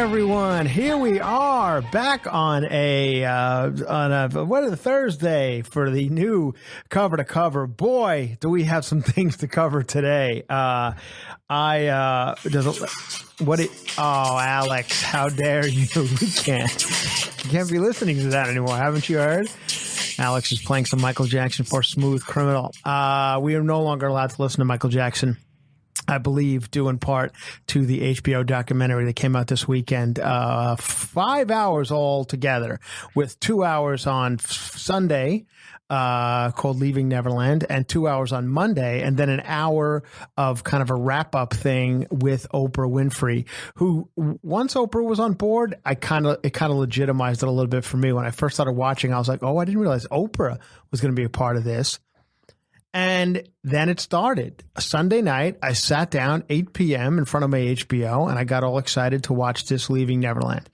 everyone. Here we are back on a Thursday for the new cover to cover. Boy, do we have some things to cover today. Alex, how dare you? You can't be listening to that anymore. Haven't you heard? Alex is playing some Michael Jackson for Smooth Criminal. We are no longer allowed to listen to Michael Jackson, I believe, due in part to the HBO documentary that came out this weekend. 5 hours all together, with 2 hours on Sunday called Leaving Neverland, and 2 hours on Monday, and then an hour of kind of a wrap-up thing with Oprah Winfrey, who, once Oprah was on board, it kind of legitimized it a little bit for me. When I first started watching, I was like, oh, I didn't realize Oprah was going to be a part of this. And then it started. Sunday night, I sat down 8 p.m. in front of my HBO, and I got all excited to watch this Leaving Neverland.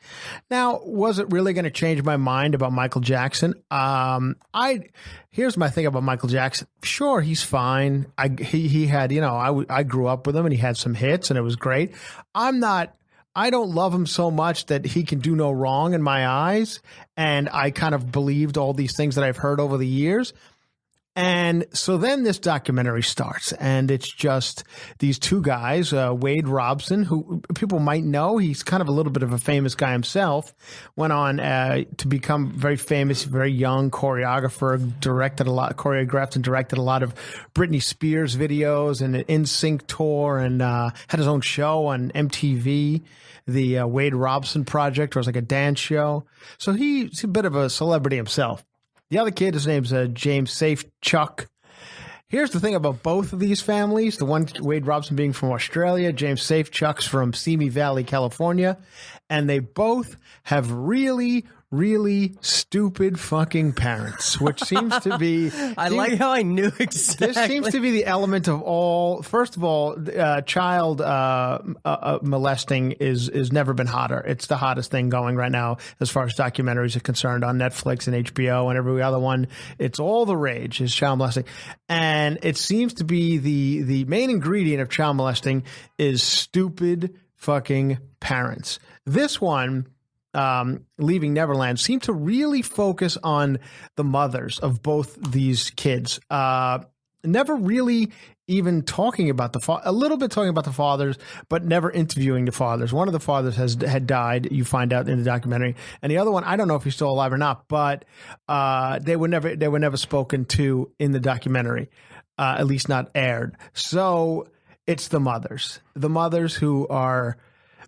Now, was it really going to change my mind about Michael Jackson? Here's my thing about Michael Jackson. Sure, he's fine. He had, I grew up with him, and he had some hits, and it was great. I don't love him so much that he can do no wrong in my eyes, and I kind of believed all these things that I've heard over the years. And so then this documentary starts, and it's just these two guys, Wade Robson, who people might know. He's kind of a little bit of a famous guy himself, went on to become very famous, very young choreographer, choreographed and directed a lot of Britney Spears videos and an NSYNC tour, and had his own show on MTV, the Wade Robson Project, where it was like a dance show. So he's a bit of a celebrity himself. The other kid, his name's James Safe Chuck. Here's the thing about both of these families. The one, Wade Robson, being from Australia, James Safe Chuck's from Simi Valley, California. And they both have really, really stupid fucking parents, which seems to be... I like how I knew exactly. This seems to be the element of all... First of all, child molesting is never been hotter. It's the hottest thing going right now as far as documentaries are concerned on Netflix and HBO and every other one. It's all the rage is child molesting. And it seems to be the main ingredient of child molesting is stupid fucking parents. This one... Leaving Neverland seemed to really focus on the mothers of both these kids. Never really even talking about a little bit talking about the fathers, but never interviewing the fathers. One of the fathers had died, you find out in the documentary, and the other one, I don't know if he's still alive or not, but they were never spoken to in the documentary, at least not aired. So it's the mothers who are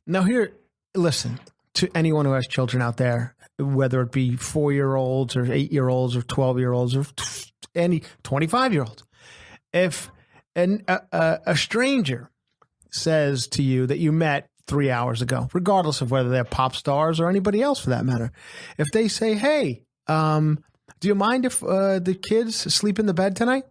now here. Listen. To anyone who has children out there, whether it be 4-year-olds or 8-year-olds or 12-year-olds or any 25-year-olds, if a stranger says to you that you met 3 hours ago, regardless of whether they're pop stars or anybody else for that matter, if they say, "Hey, do you mind if the kids sleep in the bed tonight?"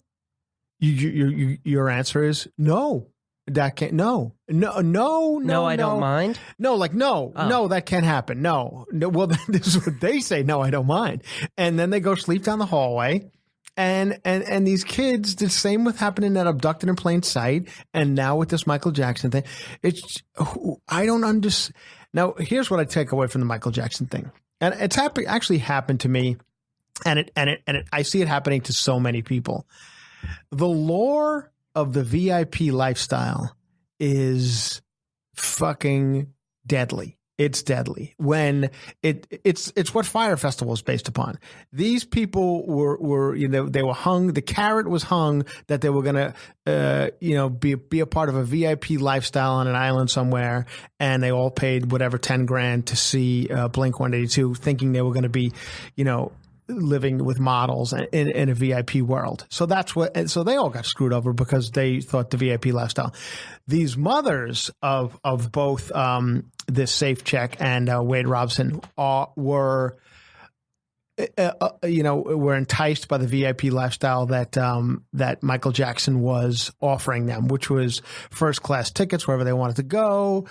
Your answer is no. That can't. No, I don't mind. No, that can't happen. No. Well, this is what they say. No, I don't mind. And then they go sleep down the hallway. And these kids, the same with happening that Abducted in Plain Sight, and now with this Michael Jackson thing. I don't understand. Now, here's what I take away from the Michael Jackson thing, and it's actually happened to me, and I see it happening to so many people. The lore of the VIP lifestyle is fucking deadly. It's deadly when it's what Fire Festival is based upon. These people were they were hung. The carrot was hung that they were gonna be a part of a VIP lifestyle on an island somewhere, and they all paid whatever $10,000 to see Blink 182, thinking they were going to be living with models in a VIP world. So so they all got screwed over because they thought the VIP lifestyle. These mothers of both this Safe Check and Wade Robson were enticed by the VIP lifestyle that Michael Jackson was offering them, which was first class tickets wherever they wanted to go,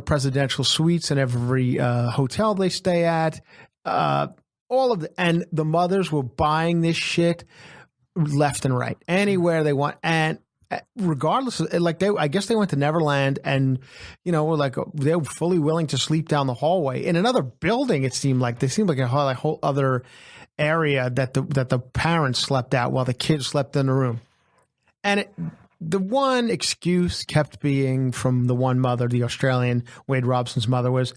presidential suites in every hotel they stay at, and the mothers were buying this shit left and right, anywhere they want. And regardless of, like I guess they went to Neverland and, like they were fully willing to sleep down the hallway in another building. It seemed like a whole other area that the parents slept out while the kids slept in the room. And the one excuse kept being from the one mother, the Australian Wade Robson's mother, was,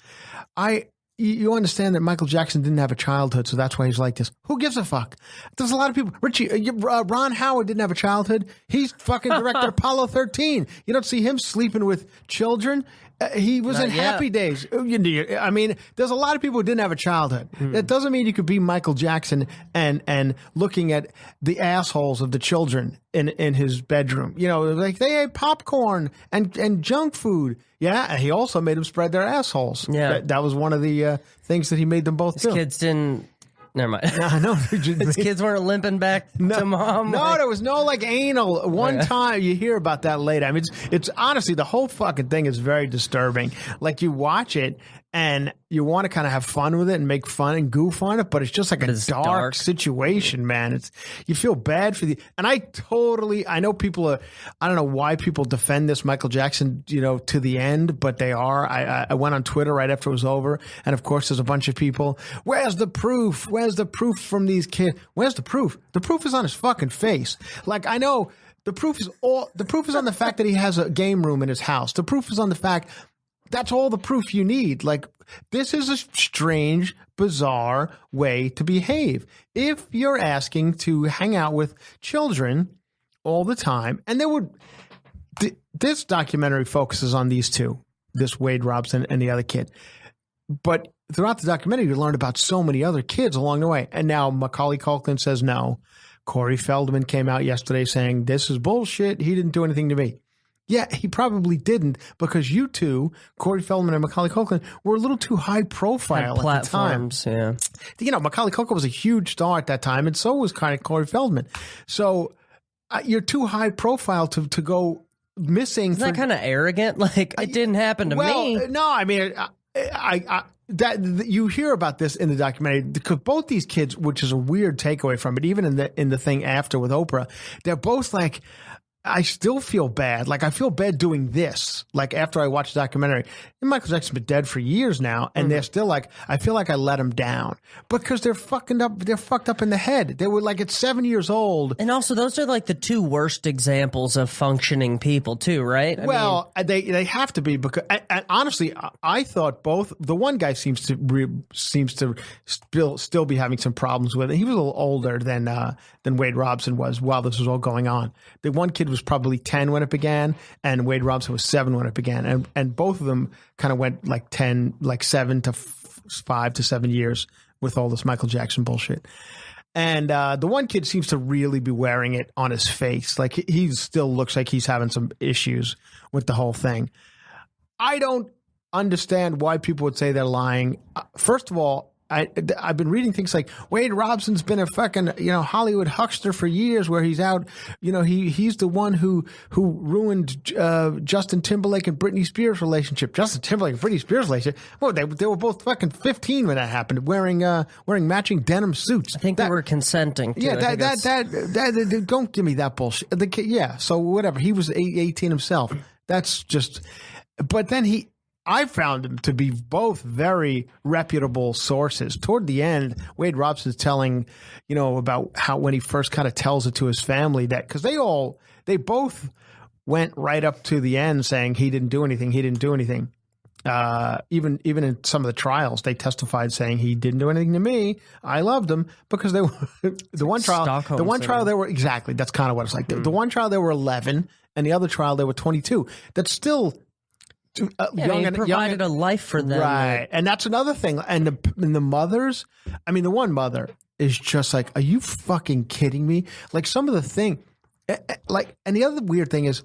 you understand that Michael Jackson didn't have a childhood, so that's why he's like this. Who gives a fuck? There's a lot of people. Richie, Ron Howard didn't have a childhood. He's fucking directed Apollo 13. You don't see him sleeping with children. He was in Happy Days. I mean, there's a lot of people who didn't have a childhood. That doesn't mean you could be Michael Jackson and looking at the assholes of the children in his bedroom. Like they ate popcorn and junk food. Yeah, and he also made them spread their assholes. Yeah, that was one of the things that he made them both do. Kids didn't. Never mind. No, his kids weren't limping back to mom. No, there was no anal. One time you hear about that later. I mean, it's honestly, the whole fucking thing is very disturbing. Like, you watch it and you want to kind of have fun with it and make fun and goof on it, but it's just like a dark situation, man. You feel bad for and I know people I don't know why people defend this Michael Jackson, to the end, but they are. I went on Twitter right after it was over, and of course there's a bunch of people, where's the proof? Where's the proof from these kids? Where's the proof? The proof is on his fucking face. Like, I know the proof is on the fact that he has a game room in his house. The proof is on the fact that's all the proof you need. Like, this is a strange, bizarre way to behave. If you're asking to hang out with children all the time, and this documentary focuses on these two, this Wade Robson and the other kid. But throughout the documentary, you learn about so many other kids along the way. And now Macaulay Culkin says no. Corey Feldman came out yesterday saying, this is bullshit. He didn't do anything to me. Yeah, he probably didn't, because you two, Corey Feldman and Macaulay Culkin, were a little too high profile at the time. Yeah. Macaulay Culkin was a huge star at that time, and so was kind of Corey Feldman. So you're too high profile to go missing. Isn't that kind of arrogant? Like, it didn't happen to me. No, I mean, that you hear about this in the documentary, because both these kids, which is a weird takeaway from it, even in the thing after with Oprah, they're both like, I still feel bad. Like, I feel bad doing this. Like, after I watched the documentary, and Michael Jackson's been dead for years now, and they're still like, I feel like I let him down, because they're fucking up. They're fucked up in the head. They were like at 7 years old. And also, those are like the two worst examples of functioning people too, right? They have to be, because and honestly, I thought both. The one guy seems to still be having some problems with it. He was a little older than Wade Robson was while this was all going on. The one kid was probably 10 when it began, and Wade Robson was 7 when it began, and both of them kind of went like 7 to 5 to 7 years with all this Michael Jackson bullshit. And the one kid seems to really be wearing it on his face. Like, he still looks like he's having some issues with the whole thing. I don't understand why people would say they're lying. First of all, I've been reading things like Wade Robson's been a fucking Hollywood huckster for years, where he's out, he's the one who ruined Justin Timberlake and Britney Spears' relationship. Justin Timberlake and Britney Spears' relationship. Well, they were both fucking 15 when that happened, wearing matching denim suits. I think they were consenting. Yeah, that don't give me that bullshit. So whatever. He was 18 himself. That's just. But then I found him to be both very reputable sources. Toward the end, Wade Robson's telling, about how when he first kind of tells it to his family, that because they both went right up to the end saying he didn't do anything. Even in some of the trials, they testified saying he didn't do anything to me. I loved him, because they were the one trial they were exactly. That's kind of what it's like. The one trial they were 11, and the other trial they were 22. That's still. He provided a life for them, right? And that's another thing. And the mothers, I mean, the one mother is just like, are you fucking kidding me? Like, some of the thing, and the other weird thing is,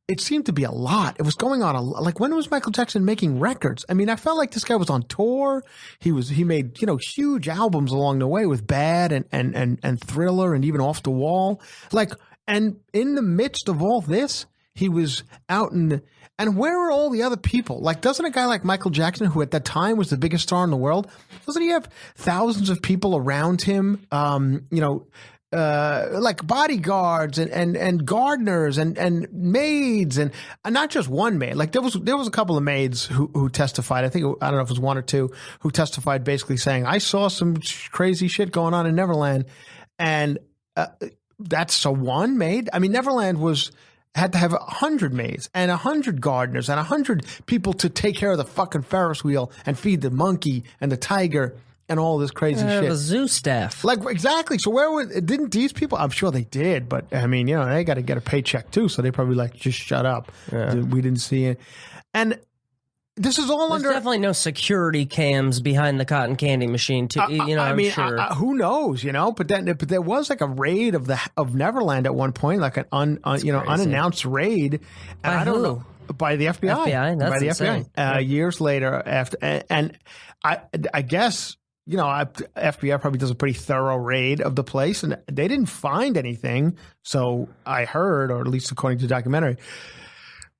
it seemed to be a lot. It was going on like, when was Michael Jackson making records? I mean, I felt like this guy was on tour. He made huge albums along the way with Bad and Thriller and even Off the Wall. Like, and in the midst of all this, he was out and where are all the other people? Like, doesn't a guy like Michael Jackson, who at that time was the biggest star in the world, doesn't he have thousands of people around him, like bodyguards and gardeners and maids and not just one maid. Like there was a couple of maids who testified. I don't know if it was one or two who testified, basically saying, I saw some crazy shit going on in Neverland, and that's so one maid. I mean, Neverland had to have 100 maids and 100 gardeners and 100 people to take care of the fucking Ferris wheel and feed the monkey and the tiger and all this crazy shit. The zoo staff. Like, exactly. So didn't these people, I'm sure they did, but I mean, they got to get a paycheck too. So they probably like, just shut up. Yeah. We didn't see it. And this is all There's definitely no security cams behind the cotton candy machine too. I'm sure. Who knows, but there was like a raid of Neverland at one point, like an unannounced raid. And I don't know. By the FBI. That's by the insane. FBI. Years later, after, and I guess, FBI probably does a pretty thorough raid of the place, and they didn't find anything. So I heard, or at least according to the documentary.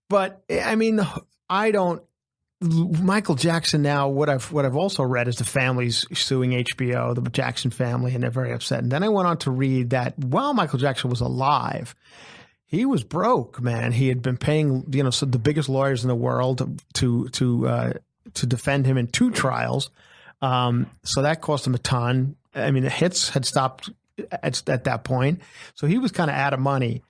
But I mean, Michael Jackson now, what I've also read is the family's suing HBO, the Jackson family, and they're very upset. And then I went on to read that while Michael Jackson was alive, he was broke, man. He had been paying, so the biggest lawyers in the world to defend him in 2 trials. So that cost him a ton. I mean, the hits had stopped at that point. So he was kind of out of money,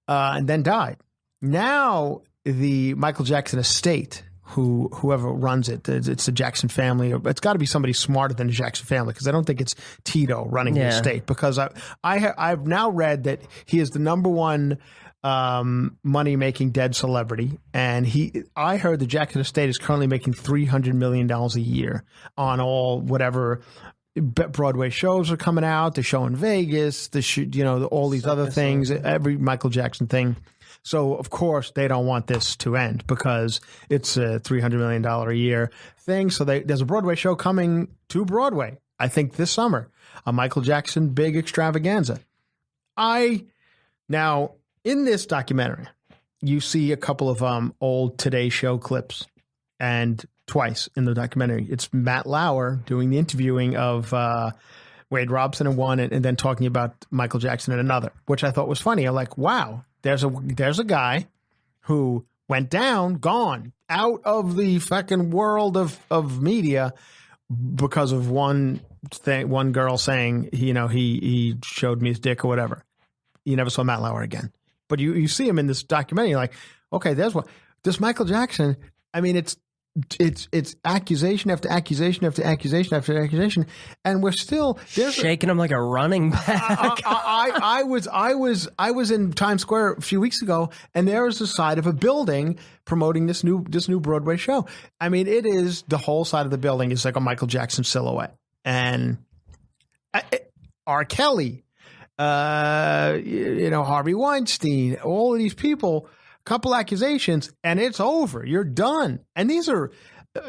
and then died. Now the Michael Jackson estate, whoever runs it, it's the Jackson family. It's got to be somebody smarter than the Jackson family, because I don't think it's Tito running the estate. Because I've now read that he is the number one money-making dead celebrity, and I heard the Jackson estate is currently making $300 million a year on all whatever Broadway shows are coming out. The show in Vegas, all these other things, every Michael Jackson thing. So, of course, they don't want this to end because it's a $300 million a year thing. So there's a Broadway show coming to Broadway, I think this summer, a Michael Jackson big extravaganza. Now, in this documentary, you see a couple of old Today Show clips, and twice in the documentary. It's Matt Lauer doing the interviewing of Wade Robson in one, and then talking about Michael Jackson in another, which I thought was funny. I'm like, wow. There's a guy who went gone out of the fucking world of media because of one girl saying, he showed me his dick or whatever. You never saw Matt Lauer again. But you see him in this documentary, you're like, okay, there's one. This Michael Jackson, I mean, it's accusation after accusation after accusation after accusation, and we're still shaking him like a running back. I was in Times Square a few weeks ago, and there is the side of a building promoting this new Broadway show. I mean, it is the whole side of the building is like a Michael Jackson silhouette, and R. Kelly, Harvey Weinstein, all of these people. Couple accusations, and it's over. You're done. And these are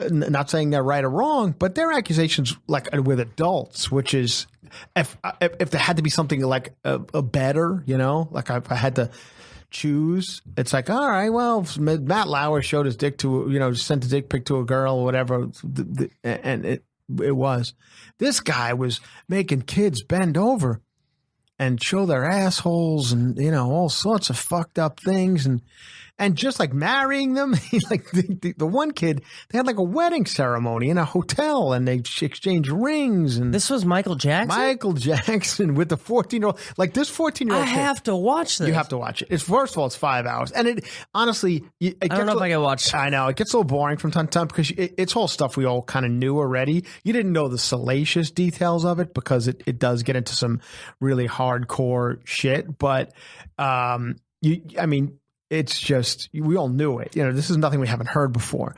not saying they're right or wrong, but they're accusations like with adults, which is if there had to be something like a better, like if I had to choose, it's like, all right, well, Matt Lauer showed his dick to, sent a dick pic to a girl or whatever, and it was. This guy was making kids bend over and show their assholes and, all sorts of fucked up things. And just like marrying them, like the one kid, they had like a wedding ceremony in a hotel and they exchanged rings. And this was Michael Jackson? Michael Jackson with the 14-year-old. Like this 14-year-old I have to watch this. You have to watch it. First of all, it's 5 hours. And it honestly, I don't know if I can watch. I know. It gets a little boring from time to time because it's all stuff we all kind of knew already. You didn't know the salacious details of it because it does get into some really hardcore shit. But, it's just, we all knew it. This is nothing we haven't heard before.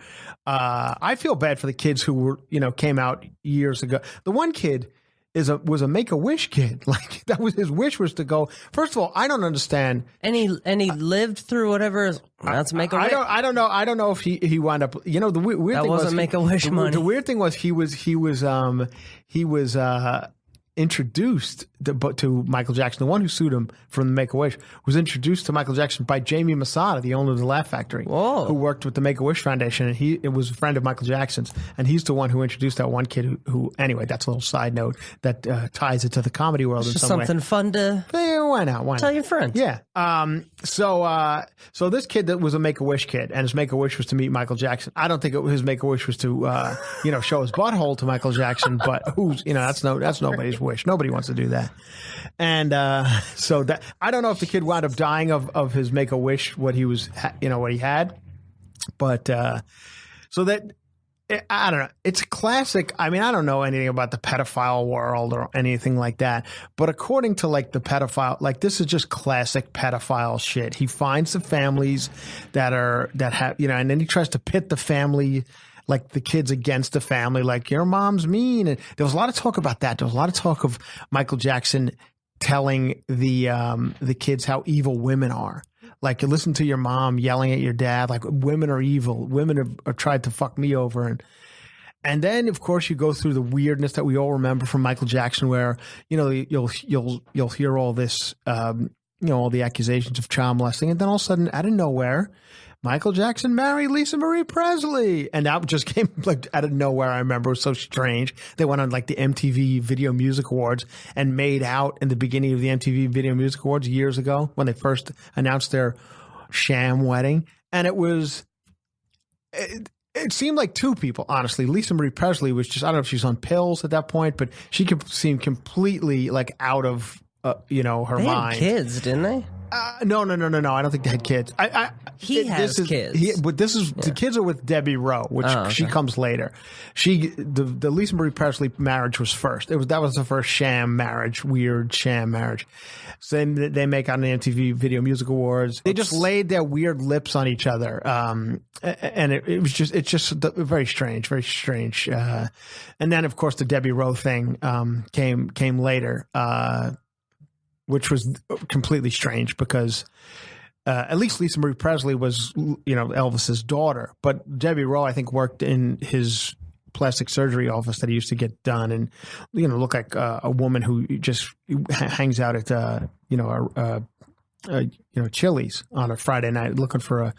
I feel bad for the kids who were, came out years ago. The one kid was a Make-A-Wish kid. Like that was his wish was to go. First of all, I don't understand. And he lived through whatever. That's Make-A-Wish. I don't know. I don't know if he wound up. The weird that thing wasn't Make-A-Wish money. The weird thing was he was introduced to Michael Jackson. The one who sued him from the Make-A-Wish was introduced to Michael Jackson by Jamie Masada, the owner of the Laugh Factory, who worked with the Make-A-Wish Foundation, and it was a friend of Michael Jackson's, and he's the one who introduced that one kid who anyway, that's a little side note that ties it to the comedy world in some way. Something fun to why not? Tell your friends. Yeah. So this kid that was a Make-A-Wish kid, and his Make-A-Wish was to meet Michael Jackson. I don't think his Make-A-Wish was to show his butthole to Michael Jackson, but that's nobody's wish. Nobody wants to do that. And so that I don't know if the kid wound up dying of his Make-A-Wish, what he had, but so that. I don't know. It's classic. I mean, I don't know anything about the pedophile world or anything like that. But according to like the pedophile, like this is just classic pedophile shit. He finds the families that have, and then he tries to pit the family, like the kids against the family, like your mom's mean. And there was a lot of talk about that. There was a lot of talk of Michael Jackson telling the kids how evil women are. Like, listen to your mom yelling at your dad, like, women are evil. Women have tried to fuck me over. And then, of course, you go through the weirdness that we all remember from Michael Jackson, where, you'll hear all this, all the accusations of child molesting. And then all of a sudden, out of nowhere, Michael Jackson married Lisa Marie Presley. And that just came like out of nowhere. I remember it was so strange. They went on like the MTV Video Music Awards and made out in the beginning of the MTV Video Music Awards years ago when they first announced their sham wedding. And it seemed like two people, honestly. Lisa Marie Presley was just, I don't know if she's on pills at that point, but she seemed completely like out of, her they mind. Had kids, didn't they? No. I don't think they had kids. He has kids. But the kids are with Debbie Rowe, which she comes later. The Lisa Marie Presley marriage was first. That was the first sham marriage, weird sham marriage. So then they make out on the MTV Video Music Awards. They just laid their weird lips on each other, and it's just very strange, very strange. And then of course the Debbie Rowe thing came later. Which was completely strange because at least Lisa Marie Presley was, Elvis's daughter. But Debbie Rowe, I think, worked in his plastic surgery office that he used to get done and, look like a woman who just hangs out at, Chili's on a Friday night looking for a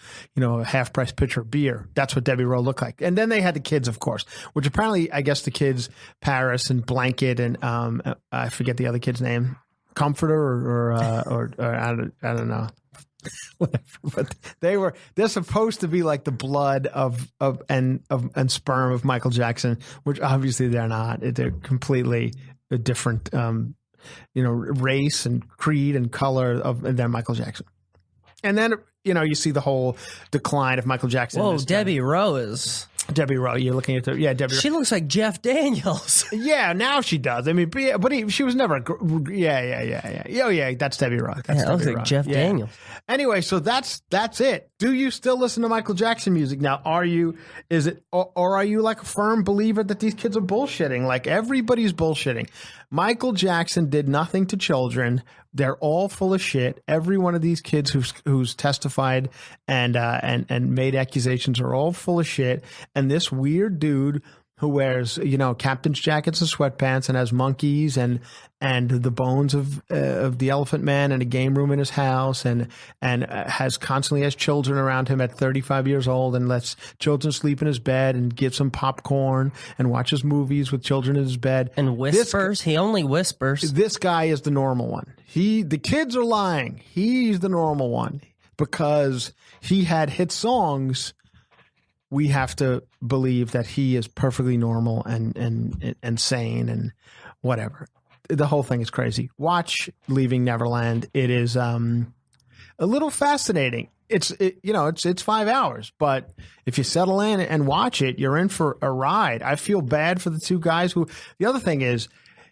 half-price pitcher of beer. That's what Debbie Rowe looked like. And then they had the kids, of course, which apparently, I guess the kids, Paris and Blanket and I forget the other kid's name. Comforter or I don't know, whatever. But they're supposed to be like the blood of sperm of Michael Jackson, which obviously they're not. They're completely a different, race and creed and color than Michael Jackson. And then you see the whole decline of Michael Jackson. Whoa, Debbie Rowe is. Debbie Rowe, you're looking at Debbie Rowe. She looks like Jeff Daniels. Yeah, now she does. I mean, she was never. Yeah. Oh, yeah, that's Debbie Rowe. That's looks like Jeff Daniels. Anyway, so that's it. Do you still listen to Michael Jackson music now? Are you like a firm believer that these kids are bullshitting? Like everybody's bullshitting. Michael Jackson did nothing to children. They're all full of shit. Every one of these kids who's testified and made accusations are all full of shit. And this weird dude who wears, captain's jackets and sweatpants and has monkeys and the bones of the Elephant Man and a game room in his house and constantly has children around him at 35 years old and lets children sleep in his bed and gives them popcorn and watches movies with children in his bed. And whispers. He only whispers. This guy is the normal one. The kids are lying. He's the normal one because he had hit songs. We have to believe that he is perfectly normal and sane and whatever. The whole thing is crazy. Watch Leaving Neverland. It is a little fascinating. It's 5 hours, but if you settle in and watch it, you're in for a ride. I feel bad for the two guys who. The other thing is,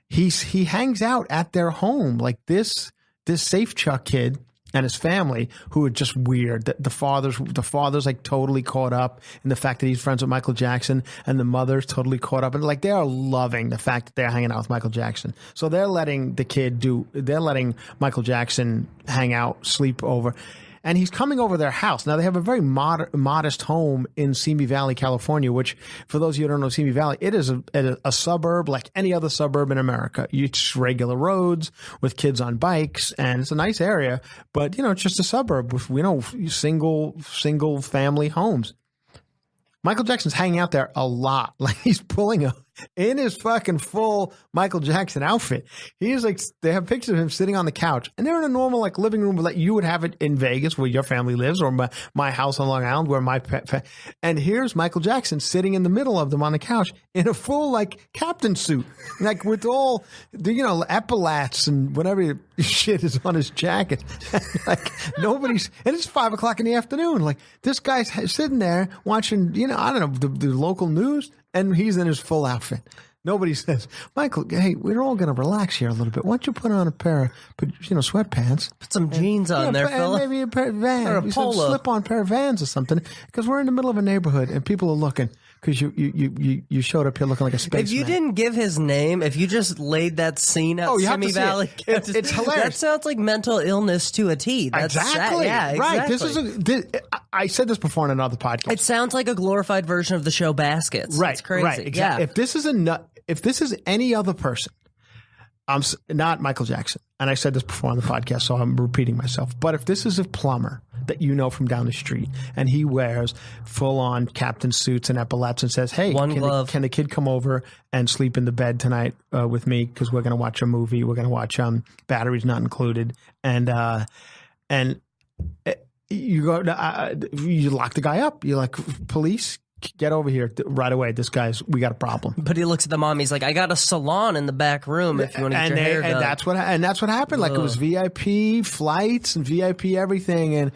he hangs out at their home like this Safe Chuck kid and his family, who are just weird. The father's like totally caught up in the fact that he's friends with Michael Jackson, and the mother's totally caught up, and like they are loving the fact that they're hanging out with Michael Jackson. So they're letting Michael Jackson hang out, sleep over. and he's coming over their house. Now they have a very modest home in Simi Valley, California, which for those of you who don't know Simi Valley, it is a suburb like any other suburb in America. It's regular roads with kids on bikes, and it's a nice area, but it's just a suburb with single family homes. Michael Jackson's hanging out there a lot. Like he's pulling up in his fucking full Michael Jackson outfit. He's like, they have pictures of him sitting on the couch, and they're in a normal like living room like you would have it in Vegas where your family lives, or my house on Long Island where my pet. And here's Michael Jackson sitting in the middle of them on the couch in a full like captain suit, like with all the epaulets and whatever shit is on his jacket. Like nobody's, and it's 5 o'clock in the afternoon. Like this guy's sitting there watching, I don't know, the local news. And he's in his full outfit. Nobody says, Michael, hey, we're all going to relax here a little bit. Why don't you put on a pair of, sweatpants? Put some jeans on there, fella. Maybe a pair of Vans. Or a polo. Slip-on pair of Vans or something. Because we're in the middle of a neighborhood and people are looking. Because you showed up here looking like a spaceman. If you didn't give his name, if you just laid that scene at Simi Valley, it's hilarious. That sounds like mental illness to a T. That's exactly. Yeah, right. exactly. I said this before in another podcast. It sounds like a glorified version of the show Baskets. Right. It's crazy. Right. Exactly. Yeah. If this is any other person, I'm not Michael Jackson, and I said this before on the podcast, so I'm repeating myself. But if this is a plumber that you know from down the street, and he wears full-on captain suits and epaulets and says, "Hey, can the kid come over and sleep in the bed tonight with me? Because we're going to watch a movie. We're going to watch Batteries Not Included." And you go, you lock the guy up. You're like, police, get over here right away. We got a problem. But he looks at the mom. He's like, I got a salon in the back room if you want to get your hair done. And that's what happened. Like it was VIP flights and VIP everything, and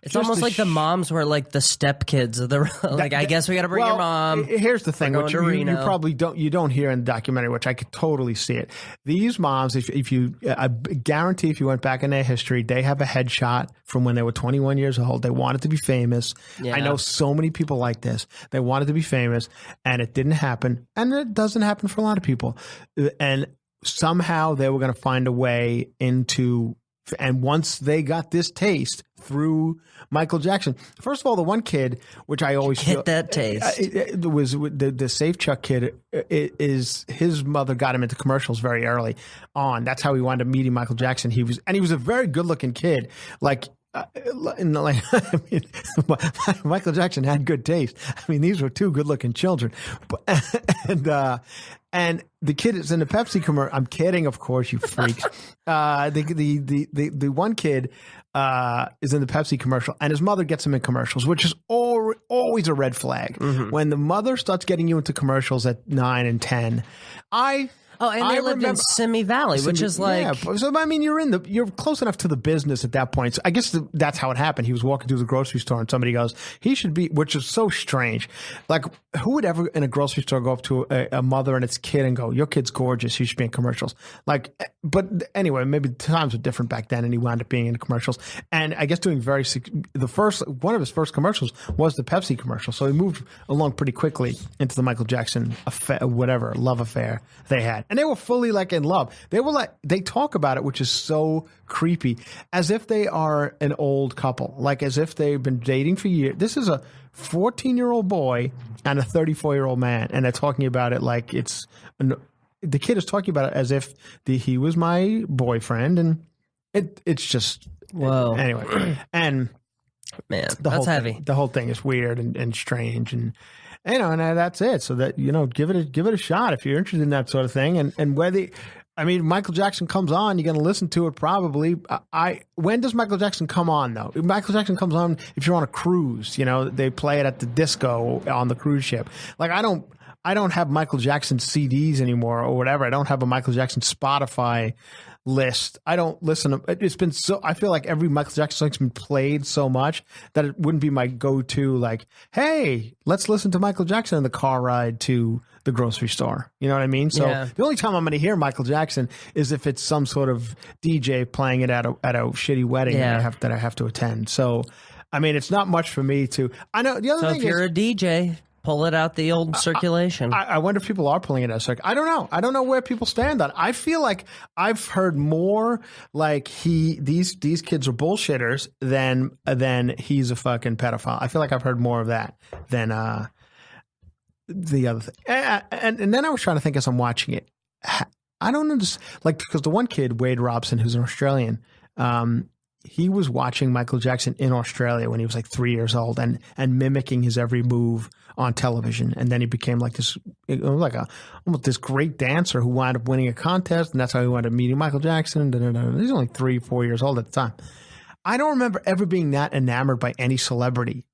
it's almost like the moms were like the stepkids of the I guess we got to bring your mom. Here's the thing, which you probably don't hear in the documentary, which I could totally see it. These moms, I guarantee if you went back in their history, they have a headshot from when they were 21 years old. They wanted to be famous. Yeah. I know so many people like this. They wanted to be famous, and it didn't happen, and it doesn't happen for a lot of people. And somehow they were going to find a way into. And once they got this taste through Michael Jackson, first of all, the one kid, which I always get that taste, it was the Safe Chuck kid. His mother got him into commercials very early on. That's how he wound up meeting Michael Jackson. He was a very good looking kid. Michael Jackson had good taste. I mean, these were two good looking children, and the kid is in the Pepsi commercial. I'm kidding, of course, you freaks. The one kid is in the Pepsi commercial, and his mother gets him in commercials, which is always a red flag. Mm-hmm. When the mother starts getting you into commercials at 9 and 10, they lived in Simi Valley, which is like... Yeah, so, I mean, you're close enough to the business at that point. So I guess that's how it happened. He was walking through the grocery store and somebody goes, he should be... Which is so strange. Like, who would ever in a grocery store go up to a mother and its kid and go, your kid's gorgeous, you should be in commercials? Like, but anyway, maybe times were different back then and he wound up being in commercials. And I guess doing one of his first commercials was the Pepsi commercial. So he moved along pretty quickly into the Michael Jackson love affair they had. And they were fully like in love. They talk about it, which is so creepy, as if they are an old couple, like as if they've been dating for years. This is a 14-year-old boy and a 34-year-old man, and they're talking about it like the kid is talking about it as if he was my boyfriend, and it's just whoa. Anyway, and man, that's heavy. The whole thing is weird and strange and. And that's it. So that, give it a shot if you're interested in that sort of thing. And Michael Jackson comes on, you're going to listen to it probably. When does Michael Jackson come on, though? Michael Jackson comes on if you're on a cruise. They play it at the disco on the cruise ship. Like, I don't have Michael Jackson CDs anymore or whatever. I don't have a Michael Jackson Spotify list. I don't listen to it's been so I feel like every Michael Jackson song's been played so much that it wouldn't be my go-to, like, hey, let's listen to Michael Jackson in the car ride to the grocery store. You know what I mean? So The only time I'm going to hear Michael Jackson is if it's some sort of DJ playing it at a shitty wedding that I have to attend. So I mean, it's not much for me to. I know the other thing is, if you're a DJ, Pull it out the old circulation. I wonder if people are pulling it out of circulation. I don't know. I don't know where people stand on it. I feel like I've heard more like these kids are bullshitters than he's a fucking pedophile. I feel like I've heard more of that than the other thing. And then I was trying to think as I'm watching it. I don't understand, like, because the one kid, Wade Robson, who's an Australian, he was watching Michael Jackson in Australia when he was like 3 years old and mimicking his every move on television. And then he became like this, almost this great dancer who wound up winning a contest. And that's how he wound up meeting Michael Jackson. He's only 3-4 years old at the time. I don't remember ever being that enamored by any celebrity.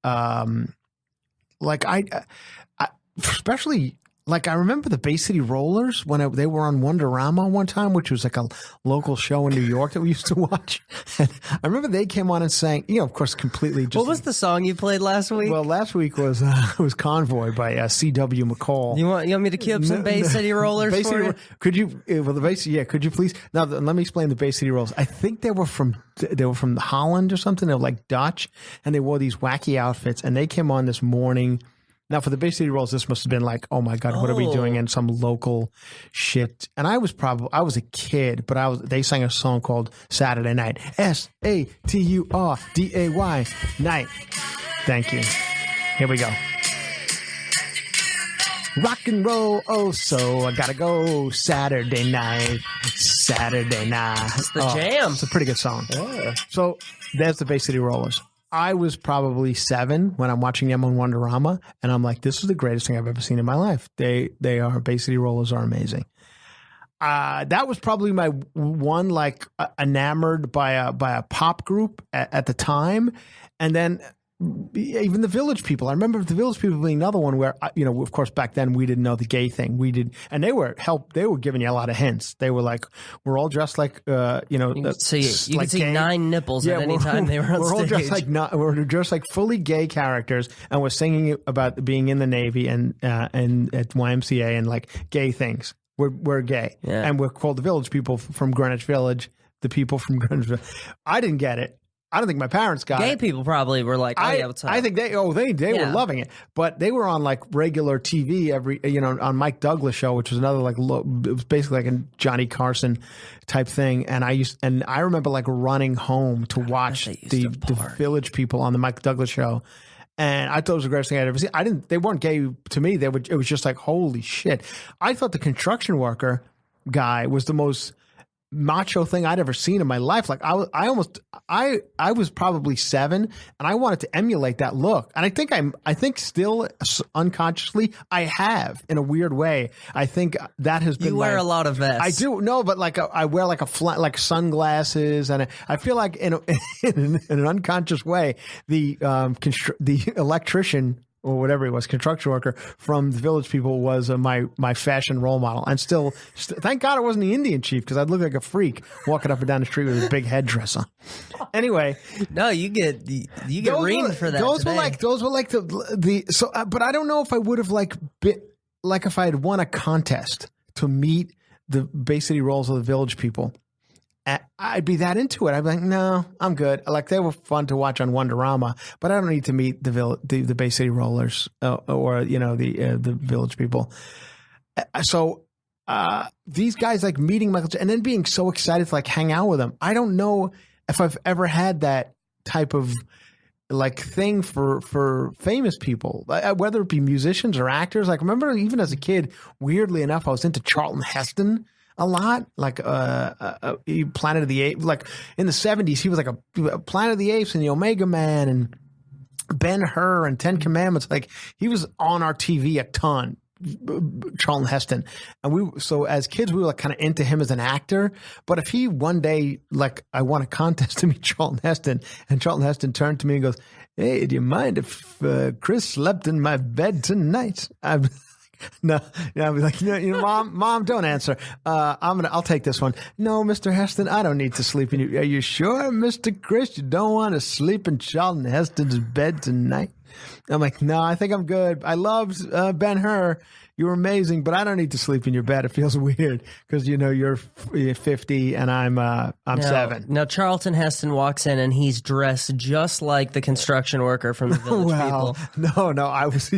Especially, like, I remember the Bay City Rollers when they were on Wonderama one time, which was like a local show in New York that we used to watch. And I remember they came on and sang, of course, completely just. What was the song you played last week? Well, last week was Convoy by C.W. McCall. You want me to cue up some Bay City Rollers Bay for City, you? Could you? Well, could you please? Now, let me explain the Bay City Rollers. I think they were from Holland or something. They were like Dutch, and they wore these wacky outfits, and they came on this morning. Now, for the Bay City Rolls, this must have been like, oh my God, what are we doing in some local shit? And I was a kid, but they sang a song called Saturday Night. Saturday night. Thank you. Here we go. Rock and roll, oh, so I gotta go Saturday night. It's the jam. It's a pretty good song. Yeah. So there's the Bay City Rollers. I was probably 7 when I'm watching them on Wonderama, and I'm like, this is the greatest thing I've ever seen in my life. They are, Bay City Rollers are amazing. That was probably my one, like, enamored by a pop group at the time. And then even the Village People. I remember the Village People being another one where, of course, back then we didn't know the gay thing. We did, and they were giving you a lot of hints. They were like, we're all dressed like, you could see 9 nipples at any time they were on stage. We're dressed like fully gay characters, and we're singing about being in the Navy and at YMCA and like gay things. We're gay, and we're called the Village People from Greenwich Village. The people from Greenwich Village. I didn't get it. I don't think my parents got it. Gay people probably were like, what's up? I think they were loving it. But they were on like regular TV on Mike Douglas show, which was another like, it was basically like a Johnny Carson type thing. And I remember like running home to watch the Village People on the Mike Douglas show. And I thought it was the greatest thing I'd ever seen. They weren't gay to me. It was just like, holy shit. I thought the construction worker guy was the most macho thing I'd ever seen in my life. Like I was probably 7, and I wanted to emulate that look. And I think still unconsciously I have, in a weird way. I think that has been. You wear a lot of vests. I do. No, but like I wear like like sunglasses, and I feel like in an unconscious way the electrician, or whatever he was, construction worker from the Village People was my fashion role model. And still, thank God it wasn't the Indian chief, because I'd look like a freak walking up and down the street with a big headdress on. Anyway, no, you get reamed for that. Those were like but I don't know if I would have if I had won a contest to meet the Bay City Rolls of the Village People. I'd be that into it. I'd be like, no, I'm good. Like, they were fun to watch on Wonderama, but I don't need to meet the Bay City Rollers or the Village People. So these guys, like, meeting Michael and then being so excited to like hang out with him. I don't know if I've ever had that type of like thing for famous people, whether it be musicians or actors. Like, remember, even as a kid, weirdly enough, I was into Charlton Heston a lot, like Planet of the Apes. Like in the 70s, he was like a Planet of the Apes and the Omega Man and Ben-Hur and 10 Commandments. Like, he was on our TV a ton, Charlton Heston. And so as kids, we were like kind of into him as an actor. But if he one day, like, I won a contest to meet Charlton Heston, and Charlton Heston turned to me and goes, "Hey, do you mind if Chris slept in my bed tonight?" No, I'd be like, Mom, don't answer. I'll take this one. No, Mr. Heston, I don't need to sleep in you. Are you sure, Mr. Chris, you don't want to sleep in Charlton Heston's bed tonight? I'm like, no, I think I'm good. I loved Ben-Hur. You were amazing, but I don't need to sleep in your bed. It feels weird because you're 50 and I'm 7. Now Charlton Heston walks in and he's dressed just like the construction worker from the Village People. No, I was.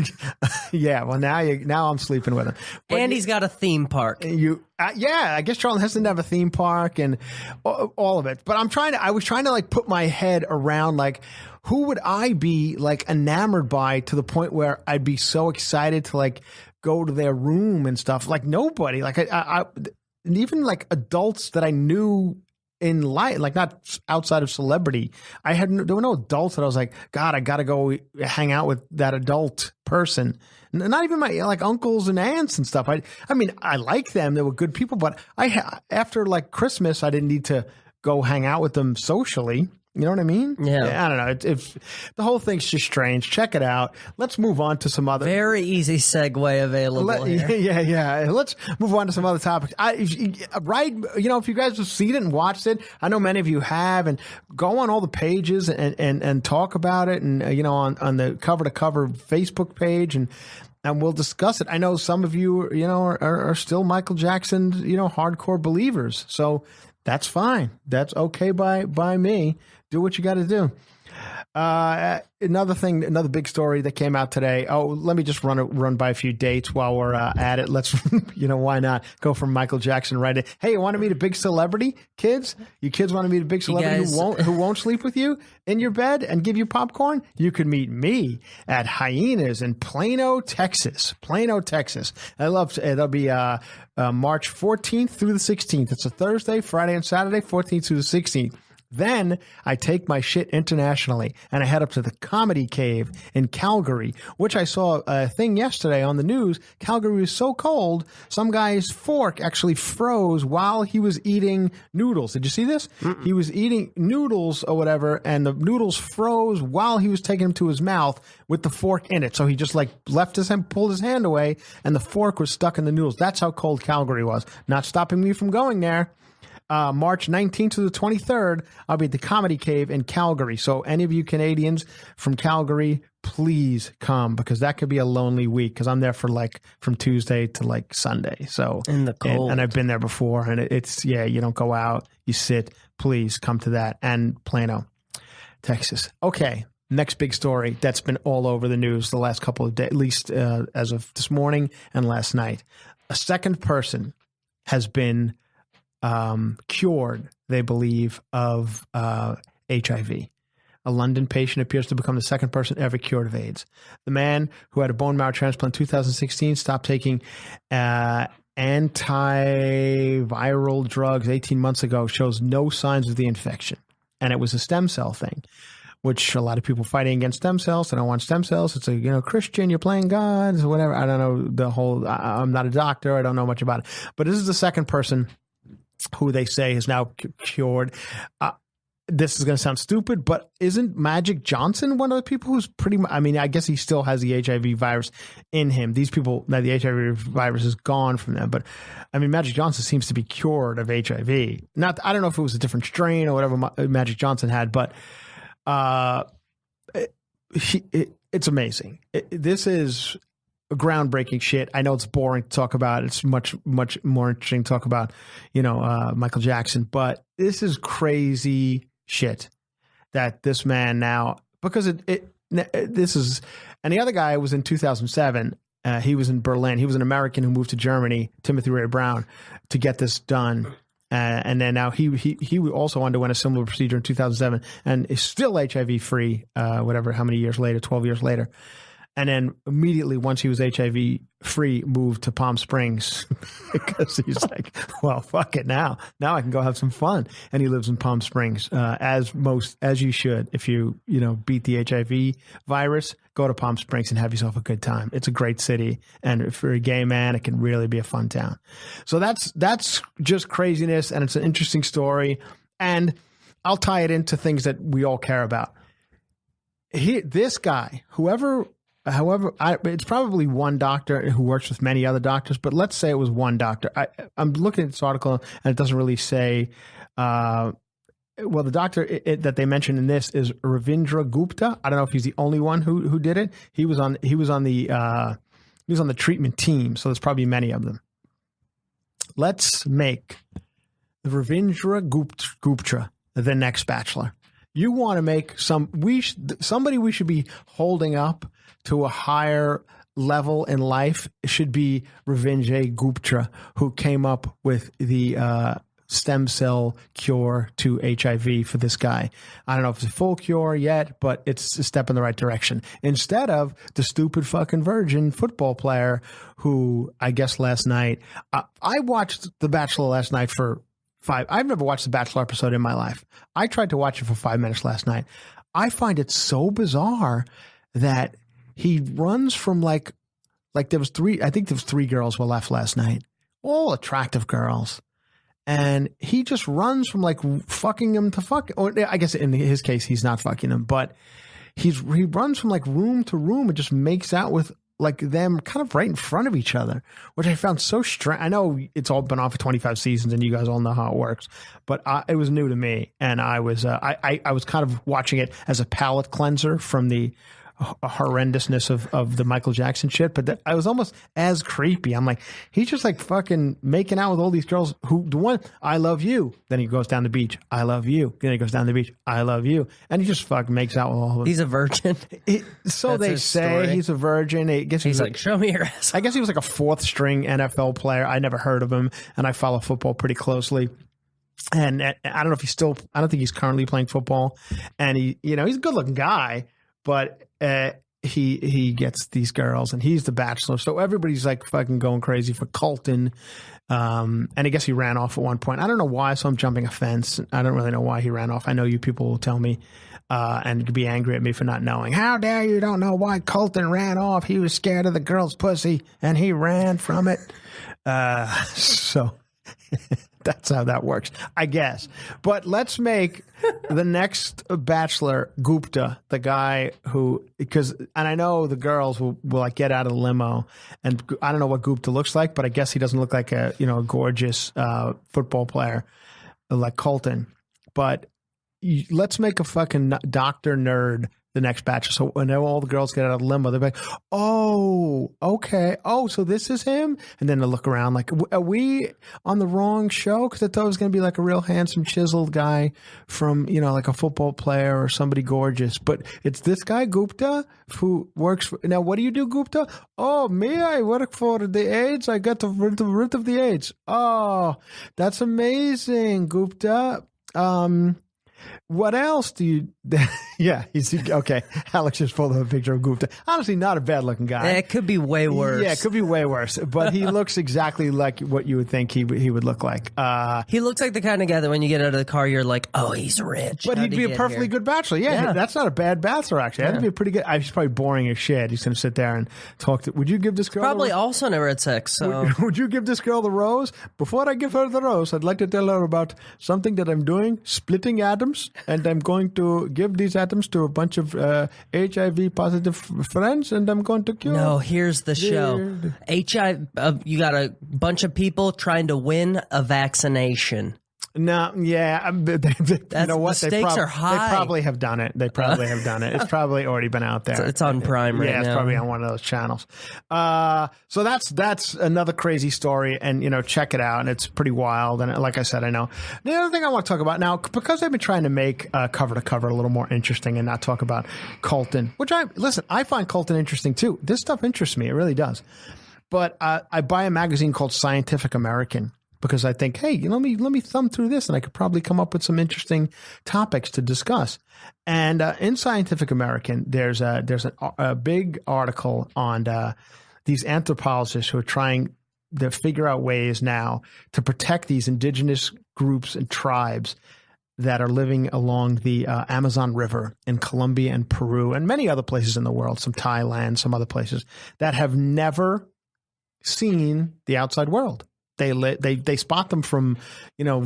Yeah, well now I'm sleeping with him. But and he's got a theme park. I guess Charlton Heston have a theme park and all of it. But I was trying to like put my head around like who would I be like enamored by to the point where I'd be so excited to like go to their room and stuff. Like nobody, like I even like adults that I knew in life, like not outside of celebrity. There were no adults that I was like, God, I got to go hang out with that adult person. Not even my like uncles and aunts and stuff. I mean, I like them. They were good people, but after like Christmas, I didn't need to go hang out with them socially. You know what I mean? Yeah. I don't know. The whole thing's just strange. Check it out. Let's move on to some other. Very easy segue available here. Yeah. Let's move on to some other topics. If you guys have seen it and watched it, I know many of you have, and go on all the pages and talk about it, and on the cover to cover Facebook page, and we'll discuss it. I know some of you, are still Michael Jackson, hardcore believers. So that's fine. That's okay by me. Do what you got to do. Another big story that came out today. Oh, let me just run by a few dates while we're at it. Let's, why not go from Michael Jackson right in. Hey, you want to meet a big celebrity, kids? You kids want to meet a big celebrity who won't sleep with you in your bed and give you popcorn? You could meet me at Hyenas in Plano, Texas. I love. It'll be March 14th through the 16th. It's a Thursday, Friday, and Saturday, 14th through the 16th. Then I take my shit internationally and I head up to the Comedy Cave in Calgary, which I saw a thing yesterday on the news. Calgary was so cold, some guy's fork actually froze while he was eating noodles. Did you see this? Mm-mm. He was eating noodles or whatever, and the noodles froze while he was taking them to his mouth with the fork in it. So he just like left his hand, pulled his hand away, and the fork was stuck in the noodles. That's how cold Calgary was. Not stopping me from going there. March 19th to the 23rd, I'll be at the Comedy Cave in Calgary. So any of you Canadians from Calgary, please come, because that could be a lonely week, because I'm there for like from Tuesday to like Sunday. So in the cold. And I've been there before, and it's you don't go out, you sit. Please come to that. And Plano, Texas. Okay. Next big story that's been all over the news the last couple of days, at least as of this morning and last night. A second person has been cured, they believe, of HIV. A London patient appears to become the second person ever cured of AIDS. The man, who had a bone marrow transplant in 2016, stopped taking antiviral drugs 18 months ago, shows no signs of the infection. And it was a stem cell thing, which a lot of people fighting against stem cells. They don't want stem cells. It's a, Christian, you're playing God, or whatever. I don't know the whole, I'm not a doctor. I don't know much about it. But this is the second person who they say is now cured. This is going to sound stupid, but isn't Magic Johnson one of the people who's I guess he still has the HIV virus in him. These people, that the HIV virus is gone from them. But Magic Johnson seems to be cured of HIV. I don't know if it was a different strain or whatever Magic Johnson had, but it's amazing. This is groundbreaking shit. I know it's boring to talk about. It's much, much more interesting to talk about, Michael Jackson. But this is crazy shit that this man now, because this is, and the other guy was in 2007. He was in Berlin. He was an American who moved to Germany, Timothy Ray Brown, to get this done. And then now he also underwent a similar procedure in 2007 and is still HIV free, how many years later, 12 years later. And then immediately, once he was HIV free, moved to Palm Springs because he's like, well, fuck it now. Now I can go have some fun. And he lives in Palm Springs, as you should. If you beat the HIV virus, go to Palm Springs and have yourself a good time. It's a great city, and for a gay man, it can really be a fun town. So that's just craziness, and it's an interesting story. And I'll tie it into things that we all care about. This guy, However, it's probably one doctor who works with many other doctors, but let's say it was one doctor. I'm looking at this article, and it doesn't really say well, the doctor that they mentioned in this is Ravindra Gupta. I don't know if he's the only one who did it. He was on the treatment team, so there's probably many of them. Let's make Ravindra Gupta the next Bachelor. You want to make somebody we should be holding up to a higher level in life. It should be Ravindra Gupta, who came up with the stem cell cure to HIV for this guy. I don't know if it's a full cure yet, but it's a step in the right direction. Instead of the stupid fucking virgin football player who, I guess last night, I watched The Bachelor last night for I've never watched the Bachelor episode in my life. I tried to watch it for 5 minutes last night. I find it so bizarre that he runs from like there was three girls were left last night, all attractive girls. And he just runs from like fucking them to fuck. Or I guess in his case, he's not fucking them, but he runs from like room to room and just makes out with like them kind of right in front of each other, which I found so strange. I know it's all been on for 25 seasons and you guys all know how it works, but it was new to me. And I was kind of watching it as a palate cleanser from the horrendousness of the Michael Jackson shit, but I was almost as creepy. I'm like, he's just like fucking making out with all these girls who the one, I love you. Then he goes down the beach. I love you. Then he goes down the beach. I love you. And he just fucking makes out with all of them. He's a virgin. So they say story. He's a virgin. I guess he's like, show me your ass. I guess he was like a fourth string NFL player. I never heard of him, and I follow football pretty closely. And I don't know if I don't think he's currently playing football. And he's a good looking guy, but he gets these girls and he's the Bachelor. So everybody's like fucking going crazy for Colton. And I guess he ran off at one point. I don't know why, so I'm jumping a fence. I don't really know why he ran off. I know you people will tell me and be angry at me for not knowing. How dare you don't know why Colton ran off? He was scared of the girl's pussy and he ran from it. So that's how that works, I guess. But let's make the next Bachelor Gupta, the guy who, and I know the girls will like get out of the limo, and I don't know what Gupta looks like, but I guess he doesn't look like a gorgeous football player like Colton. But let's make a fucking doctor nerd the next Bachelor. So when all the girls get out of the limo, they're like, oh, okay. Oh, so this is him? And then they look around like, are we on the wrong show? Because I thought it was going to be like a real handsome, chiseled guy from, like a football player or somebody gorgeous. But it's this guy, Gupta, who works for... Now, what do you do, Gupta? Oh, me? I work for the AIDS. I got rid of the AIDS. Oh, that's amazing, Gupta. What else do you... Yeah, he's okay. Alex just pulled up a picture of Gupta. Honestly, not a bad-looking guy. It could be way worse. Yeah, it could be way worse. But he looks exactly like what you would think he would look like. He looks like the kind of guy that when you get out of the car, you're like, oh, he's rich. But he'd be a perfectly good Bachelor. Yeah, that's not a bad Bachelor, actually. That'd be a pretty good... He's probably boring as shit. He's going to sit there and talk to... Would you give this girl... Probably also never had sex, so... Would you give this girl the rose? Before I give her the rose, I'd like to tell her about something that I'm doing, splitting atoms, and I'm going to give these atoms to a bunch of HIV positive friends, and I'm going to cure. No, here's the show. HIV. You got a bunch of people trying to win a vaccination. No, yeah, you know what? The stakes are high. They probably have done it. It's probably already been out there. It's on Prime right now. Yeah, it's probably on one of those channels. So that's another crazy story, and check it out. And it's pretty wild. And like I said, I know the other thing I want to talk about now, because I've been trying to make cover to cover a little more interesting and not talk about Colton. I find Colton interesting too. This stuff interests me. It really does. But I buy a magazine called Scientific American, because I think, hey, let me thumb through this, and I could probably come up with some interesting topics to discuss. And in Scientific American, there's a big article on these anthropologists who are trying to figure out ways now to protect these indigenous groups and tribes that are living along the Amazon River in Colombia and Peru and many other places in the world, some Thailand, some other places, that have never seen the outside world. They spot them from,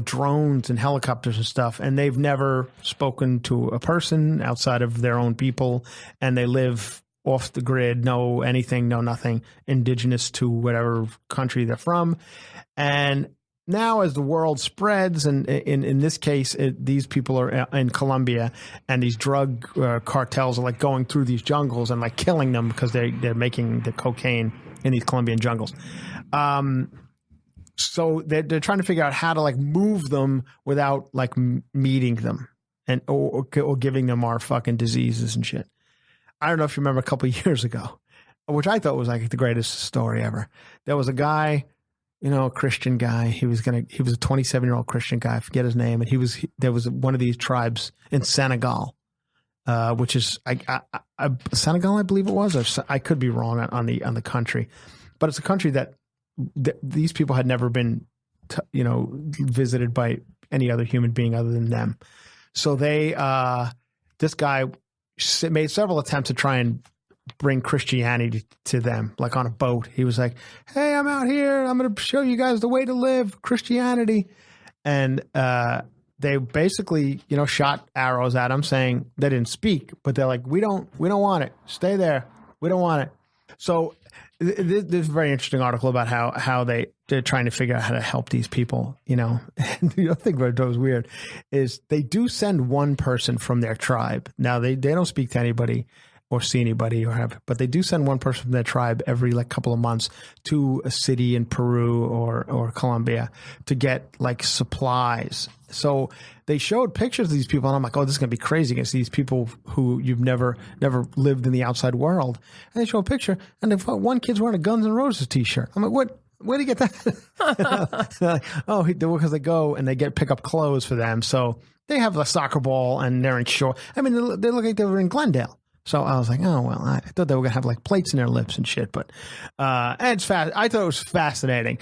drones and helicopters and stuff, and they've never spoken to a person outside of their own people, and they live off the grid, no anything, no nothing, indigenous to whatever country they're from. And now as the world spreads, and in this case, these people are in Colombia, and these drug cartels are like going through these jungles and like killing them because they're making the cocaine in these Colombian jungles. So they're trying to figure out how to like move them without like meeting them and or giving them our fucking diseases and shit. I don't know if you remember a couple of years ago, which I thought was like the greatest story ever. There was a guy, a Christian guy. He was a 27-year-old Christian guy. I forget his name. And there was one of these tribes in Senegal, which is Senegal, I believe it was, or I could be wrong on the country, but it's a country that these people had never been, visited by any other human being other than them. So this guy made several attempts to try and bring Christianity to them, like on a boat. He was like, "Hey, I'm out here. I'm going to show you guys the way to live Christianity." And they basically, shot arrows at him, saying they didn't speak, but they're like, "We don't want it. Stay there. We don't want it." So this is a very interesting article about how they're trying to figure out how to help these people, And the other thing that was weird is they do send one person from their tribe. Now they don't speak to anybody or see anybody but they do send one person from their tribe every like couple of months to a city in Peru or Colombia to get like supplies. So they showed pictures of these people, and I'm like, oh, this is going to be crazy against these people who you've never lived in the outside world. And they show a picture, and one kid's wearing a Guns N' Roses t-shirt. I'm like, what? Where do you get that? Like, oh, because they go and they pick up clothes for them. So they have a soccer ball, and they're in short. I mean, they look like they were in Glendale. So I was like, oh, well, I thought they were going to have like plates in their lips and shit. But and it's fast. I thought it was fascinating.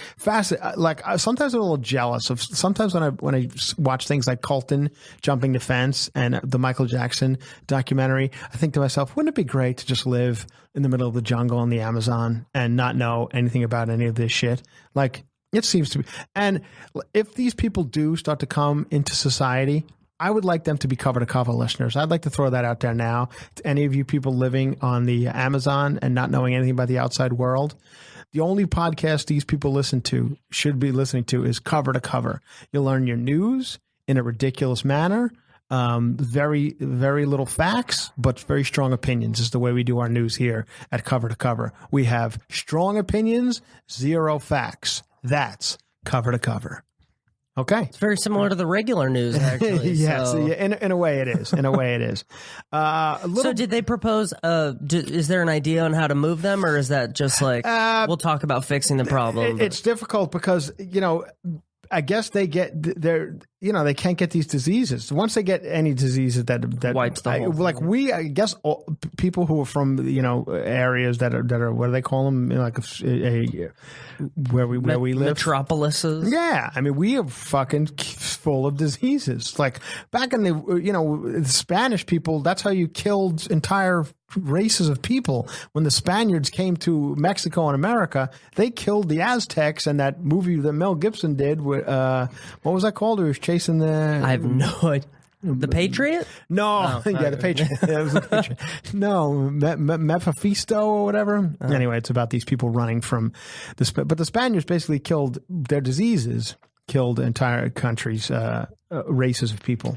Like sometimes I'm a little jealous of sometimes when I watch things like Colton jumping the fence and the Michael Jackson documentary, I think to myself, wouldn't it be great to just live in the middle of the jungle in the Amazon and not know anything about any of this shit? Like it seems to be. And if these people do start to come into society, I would like them to be cover to cover listeners. I'd like to throw that out there now to any of you people living on the Amazon and not knowing anything about the outside world. The only podcast these people should be listening to is Cover to Cover. You'll learn your news in a ridiculous manner. Very, very little facts, but very strong opinions is the way we do our news here at Cover to Cover. We have strong opinions, zero facts. That's Cover to Cover. Okay. It's very similar to the regular news, actually. Yes, so. In a way it is. In a way it is. So did they propose, is there an idea on how to move them, or is that just like, we'll talk about fixing the problem? It's difficult because, I guess they can't get these diseases. Once they get any diseases that wipes the whole like we, I guess people who are from, areas that are, what do they call them? Like where we live. Metropolises. Yeah. I mean, we are fucking full of diseases. Like back in the Spanish people, that's how you killed entire races of people. When the Spaniards came to Mexico and America, they killed the Aztecs. And that movie that Mel Gibson did, what was that called? He was chasing the... I have no idea. The Patriot? No. The Patriot. Yeah, it was the Patriot. No, Mephisto or whatever. Anyway, it's about these people running from but the Spaniards basically killed their diseases, killed entire countries, races of people.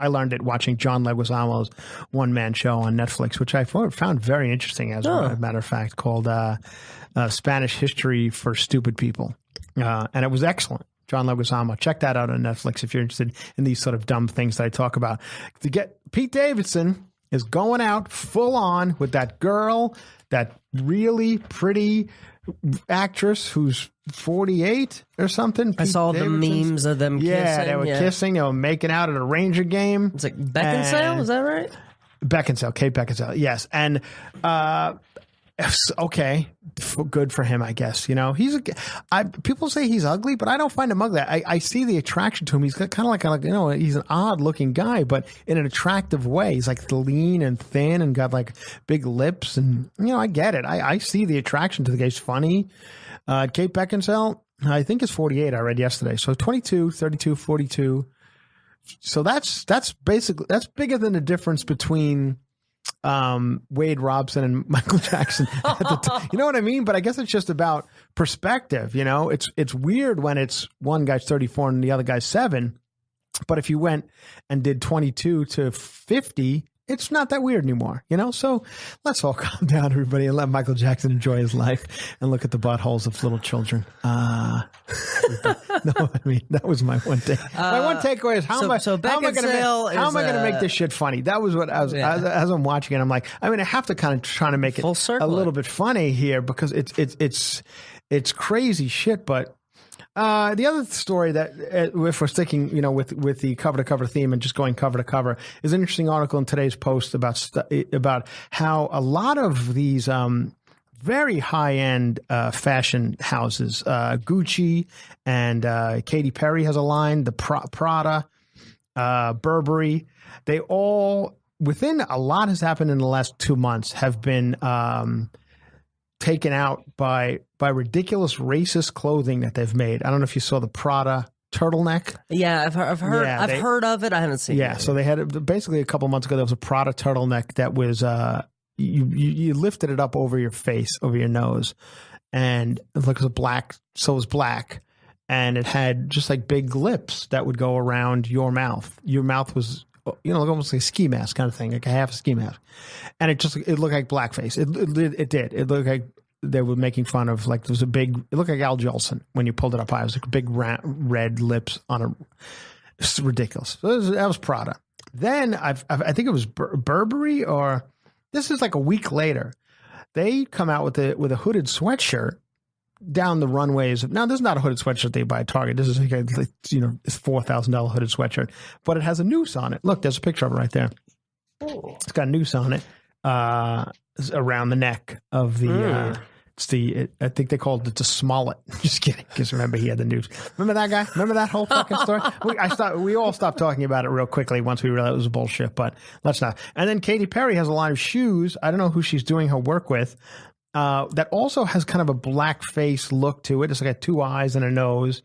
I learned it watching John Leguizamo's one-man show on Netflix, which I found very interesting, as a matter of fact, called Spanish History for Stupid People. And it was excellent. John Leguizamo. Check that out on Netflix if you're interested in these sort of dumb things that I talk about. Pete Davidson is going out full on with that girl, that really pretty actress who's 48 or something. I saw the memes of them kissing. Yeah, they were kissing. They were making out at a Ranger game. It's like Beckinsale, is that right? Beckinsale, Kate Beckinsale, yes. And okay, good for him, I guess. People say he's ugly, but I don't find him ugly. I see the attraction to him. He's got kind of like he's an odd looking guy, but in an attractive way. He's like lean and thin and got like big lips, and I get it. I see the attraction to the guy. He's funny. Kate Beckinsale, I think, is 48. I read yesterday. So 22, 32, 42. So that's bigger than the difference between Wade Robson and Michael Jackson at the time. You know what I mean? But I guess it's just about perspective. You know, it's weird when it's one guy's 34 and the other guy's 7. But if you went and did 22 to 50, it's not that weird anymore, you know? So let's all calm down, everybody, and let Michael Jackson enjoy his life and look at the buttholes of little children. No, I mean, that was my one take. My one takeaway is how am I going to make this shit funny? That was what I was, as I'm watching it, I'm like, I mean, I have to kind of try to make it a little bit funny here because it's crazy shit, but the other story that, if we're sticking, you know, with the cover to cover theme and just going cover to cover, is an interesting article in today's Post about how a lot of these very high end fashion houses, Gucci and Katy Perry has a line, the Prada, Burberry, they all, within a lot has happened in the last 2 months, have been taken out by ridiculous racist clothing that they've made. I don't know if you saw the Prada turtleneck. Yeah, I've heard. Yeah, I've heard of it. I haven't seen it. Yeah, so they had basically a couple months ago. There was a Prada turtleneck that was you lifted it up over your face, over your nose, and it was black. So it was black, and it had just like big lips that would go around your mouth. Your mouth was, you know, like almost like a ski mask kind of thing, like a half a ski mask. And it looked like blackface. It did. It looked like they were making fun of, like, there was it looked like Al Jolson when you pulled it up high. It was like big red lips on it's ridiculous. So that was Prada. Then I think it was Burberry, or this is like a week later. They come out with a hooded sweatshirt down the runways. Now, this is not a hooded sweatshirt they buy at Target. This is like you know, it's $4,000 hooded sweatshirt, but it has a noose on it. Look, there's a picture of it right there. It's got a noose on it around the neck of the. I think they called it the Smollett. Just kidding, because remember he had the noose. Remember that guy? Remember that whole fucking story? We all stopped talking about it real quickly once we realized it was bullshit. But let's not. And then Katy Perry has a line of shoes. I don't know who she's doing her work with. That also has kind of a black face look to it. It's like 2 eyes and a nose.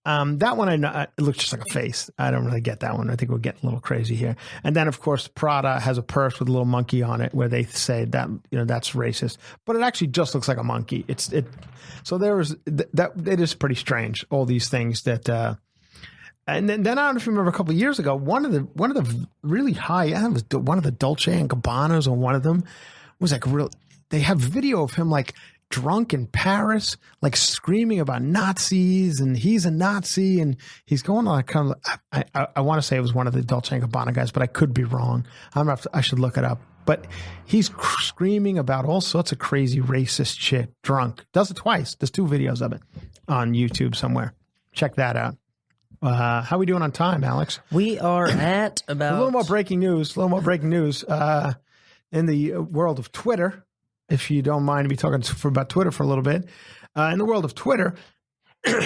That one, I know, it looks just like a face. I don't really get that one. I think we're getting a little crazy here. And then, of course, Prada has a purse with a little monkey on it, where they say that, you know, that's racist, but it actually just looks like a monkey. So there was that. It is pretty strange. All these things that. And then I don't know if you remember a couple of years ago, one of the really high end, one of the Dolce and Gabbanas, or one of them was like real. They have video of him like drunk in Paris, like screaming about Nazis, and he's a Nazi, and he's going on kind of. I want to say it was one of the Dolce and Gabbana guys, but I could be wrong. I should look it up. But he's screaming about all sorts of crazy racist shit, drunk. Does it twice. There's 2 videos of it on YouTube somewhere. Check that out. How are we doing on time, Alex? We are at about a little more breaking news. In the world of Twitter. If you don't mind me talking about Twitter for a little bit. In the world of Twitter,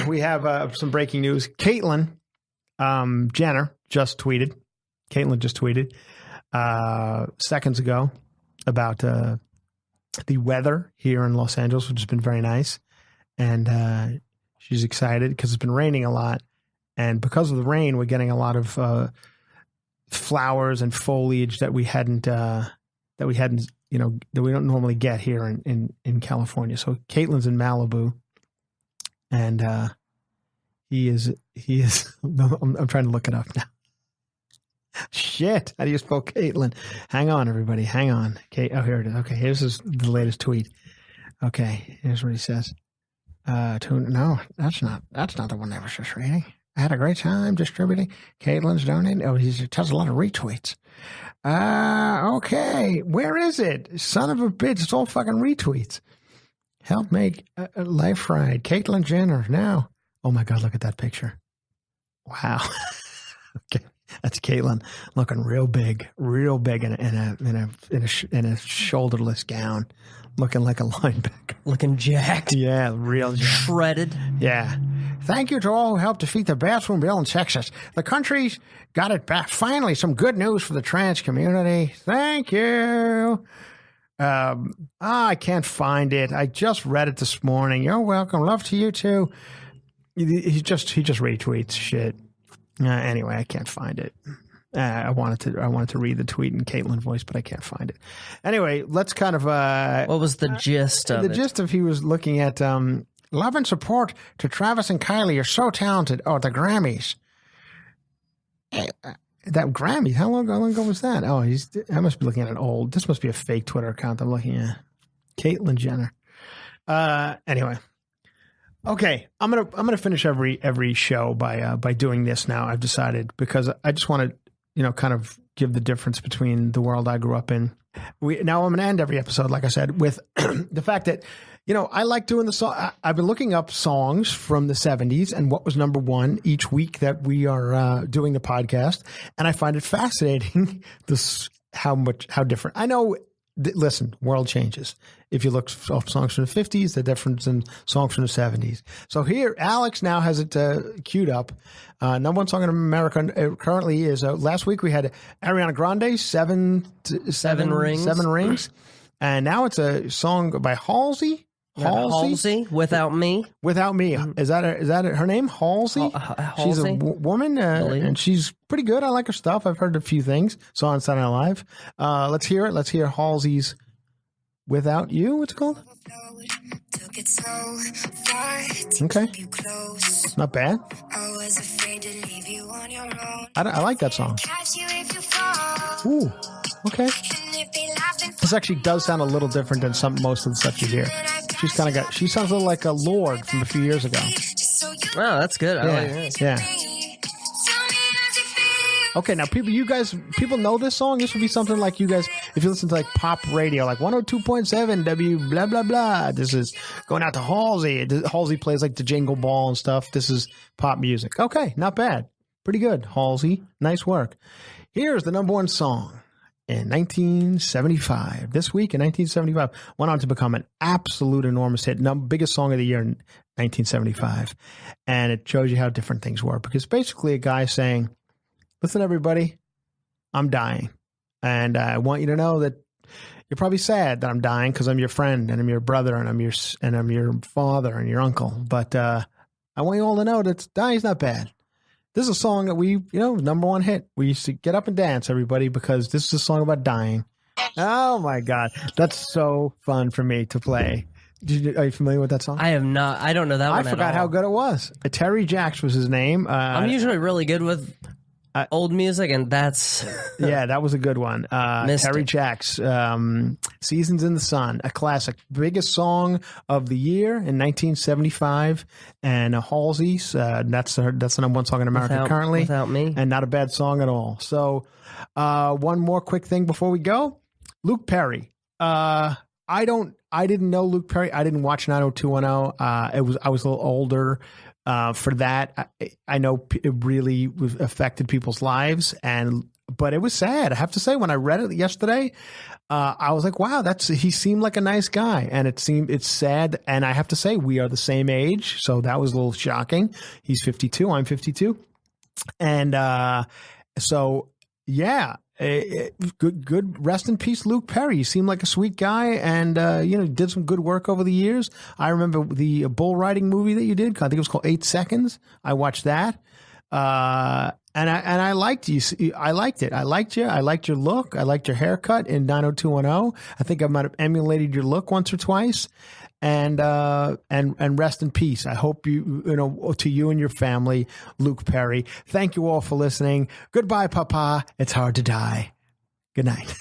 we have some breaking news. Caitlyn Jenner just tweeted. Caitlyn just tweeted seconds ago about the weather here in Los Angeles, which has been very nice. And she's excited because it's been raining a lot. And because of the rain, we're getting a lot of flowers and foliage that we hadn't you know, that we don't normally get here in California. So Caitlin's in Malibu, and he is. I'm trying to look it up now. Shit, how do you spell Caitlyn? Hang on, everybody, hang on. Oh, here it is. Okay, here's the latest tweet. Okay, here's what he says. No, that's not the one that was just reading. I had a great time distributing. Caitlin's donating. Oh, he has a lot of retweets. Okay. Where is it? Son of a bitch. It's all fucking retweets. Help make a life right. Caitlyn Jenner now. Oh my God. Look at that picture. Wow. Okay. That's Caitlyn looking real big in a shoulderless gown, looking like a linebacker. Looking jacked. Yeah. Real jacked. Shredded. Yeah. Thank you to all who helped defeat the bathroom bill in Texas. The country's got it back. Finally, some good news for the trans community. Thank you. I can't find it. I just read it this morning. You're welcome. Love to you too. He just retweets shit. Anyway, I can't find it. I wanted to read the tweet in Caitlin voice, but I can't find it. Anyway, let's kind of what was the gist of it? The gist of he was looking at love and support to Travis and Kylie. You're so talented. Oh, the Grammys. That Grammys. How long ago was that? Oh, I must be looking at an old. This must be a fake Twitter account I'm looking at. Caitlyn Jenner. Anyway. Okay, I'm gonna finish every show by doing this now. I've decided, because I just want to kind of give the difference between the world I grew up in. Now I'm gonna end every episode, like I said, with the fact that I like doing the song. I've been looking up songs from the 70s and what was number one each week that we are doing the podcast, and I find it fascinating how different. I know. Listen, world changes. If you look up songs from the 50s, the difference in songs from the 70s. So here, Alex now has it queued up. Number one song in America currently is, last week we had Ariana Grande, Seven Rings. And now it's a song by Halsey. Halsey, Without Me. Without Me. Is that her name? Halsey? She's a woman, and she's pretty good. I like her stuff. I've heard a few things. Saw on Saturday Night Live. Let's hear it. Let's hear Halsey's Without You. What's it called? Okay. Not bad. I like that song. Ooh. Okay. This actually does sound a little different than most of the stuff you hear. She sounds a little like a Lorde from a few years ago. Wow, that's good. Yeah. Okay, now people know this song. This would be something like you guys, if you listen to like pop radio, like 102.7 W blah blah blah. This is going out to Halsey. Halsey plays like the Jingle Ball and stuff. This is pop music. Okay, not bad. Pretty good, Halsey. Nice work. Here's the number one song. In 1975, this week in 1975, went on to become an absolute enormous hit, biggest song of the year in 1975. And it shows you how different things were, because basically a guy saying, listen, everybody, I'm dying. And I want you to know that you're probably sad that I'm dying because I'm your friend and I'm your brother and I'm your father and your uncle. But I want you all to know that dying's not bad. This is a song that we, number one hit. We used to get up and dance, everybody, because this is a song about dying. Oh, my God. That's so fun for me to play. Are you familiar with that song? I am not. I don't know that one at all. I forgot how good it was. Terry Jacks was his name. I'm usually really good with old music, and that's... Yeah, that was a good one. Terry Jacks, Seasons in the Sun, a classic. Biggest song of the year in 1975. And Halsey's, that's the number one song in America currently. Without Me. And not a bad song at all. So one more quick thing before we go. Luke Perry. I didn't know Luke Perry. I didn't watch 90210. I was a little older. For that, I know it really affected people's lives, but it was sad. I have to say, when I read it yesterday, I was like, "Wow, he seemed like a nice guy," and it's sad. And I have to say, we are the same age, so that was a little shocking. He's 52, I'm 52, and so yeah. Good. Rest in peace, Luke Perry. You seemed like a sweet guy, and did some good work over the years. I remember the bull riding movie that you did. I think it was called 8 Seconds. I watched that, and I liked you. I liked it. I liked you. I liked your look. I liked your haircut in 90210. I think I might have emulated your look once or twice. And rest in peace. I hope to you and your family, Luke Perry. Thank you all for listening. Goodbye, Papa. It's hard to die. Good night.